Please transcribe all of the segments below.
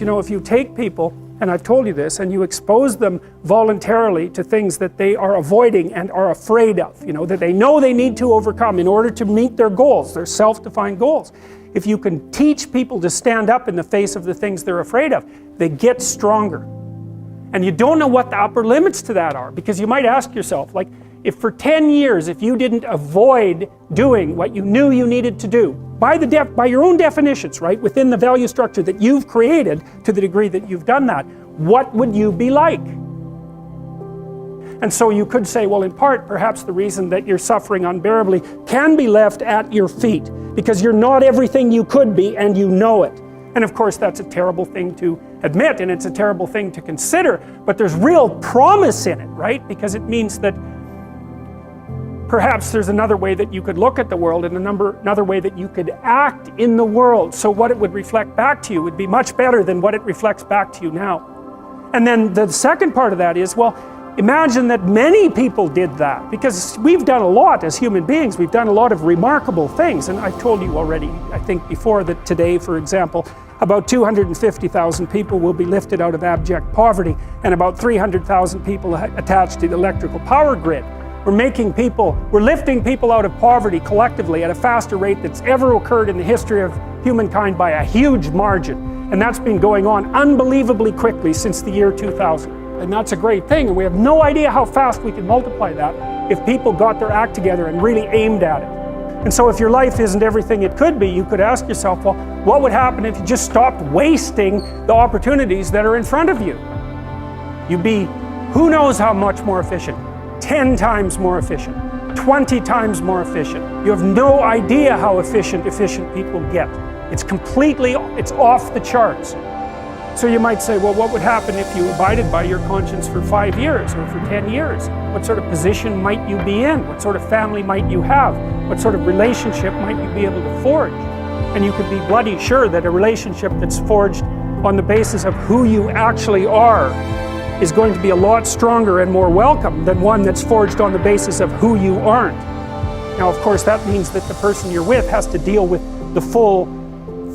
You know, if you take people, and I've told you this, and you expose them voluntarily to things that they are avoiding and are afraid of, you know, that they know they need to overcome in order to meet their goals, their self-defined goals. If you can teach people to stand up in the face of the things they're afraid of, they get stronger. And you don't know what the upper limits to that are, because you might ask yourself, like, if for 10 years, if you didn't avoid doing what you knew you needed to do, by your own definitions, right, within the value structure that you've created, to the degree that you've done that, what would you be like? And so you could say, well, in part, perhaps the reason that you're suffering unbearably can be left at your feet, because you're not everything you could be, and you know it. And of course, that's a terrible thing to admit, and it's a terrible thing to consider, but there's real promise in it, right? Because it means that perhaps there's another way that you could look at the world, and another way that you could act in the world, so what it would reflect back to you would be much better than what it reflects back to you now. And then the second part of that is, well, imagine that many people did that, because we've done a lot as human beings. We've done a lot of remarkable things, and I've told you already, I think before, that today, for example, about 250,000 people will be lifted out of abject poverty, and about 300,000 people attached to the electrical power grid. We're lifting people out of poverty collectively at a faster rate that's ever occurred in the history of humankind by a huge margin. And that's been going on unbelievably quickly since the year 2000. And that's a great thing, and we have no idea how fast we can multiply that if people got their act together and really aimed at it. And so if your life isn't everything it could be, you could ask yourself, well, what would happen if you just stopped wasting the opportunities that are in front of you? You'd be, who knows how much more efficient? 10 times more efficient, 20 times more efficient. You have no idea how efficient people get. It's off the charts. So you might say, well, what would happen if you abided by your conscience for 5 years or for 10 years? What sort of position might you be in? What sort of family might you have? What sort of relationship might you be able to forge? And you could be bloody sure that a relationship that's forged on the basis of who you actually are is going to be a lot stronger and more welcome than one that's forged on the basis of who you aren't. Now, of course, that means that the person you're with has to deal with the full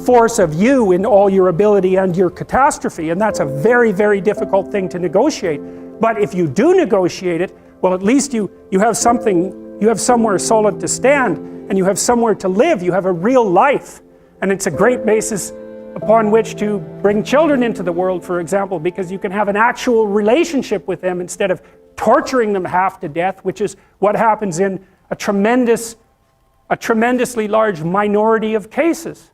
force of you in all your ability and your catastrophe, and that's a very, very difficult thing to negotiate. But if you do negotiate it, well, at least you have something, you have somewhere solid to stand, and you have somewhere to live. You have a real life, and it's a great basis upon which to bring children into the world, for example, because you can have an actual relationship with them instead of torturing them half to death, which is what happens in a tremendously large minority of cases.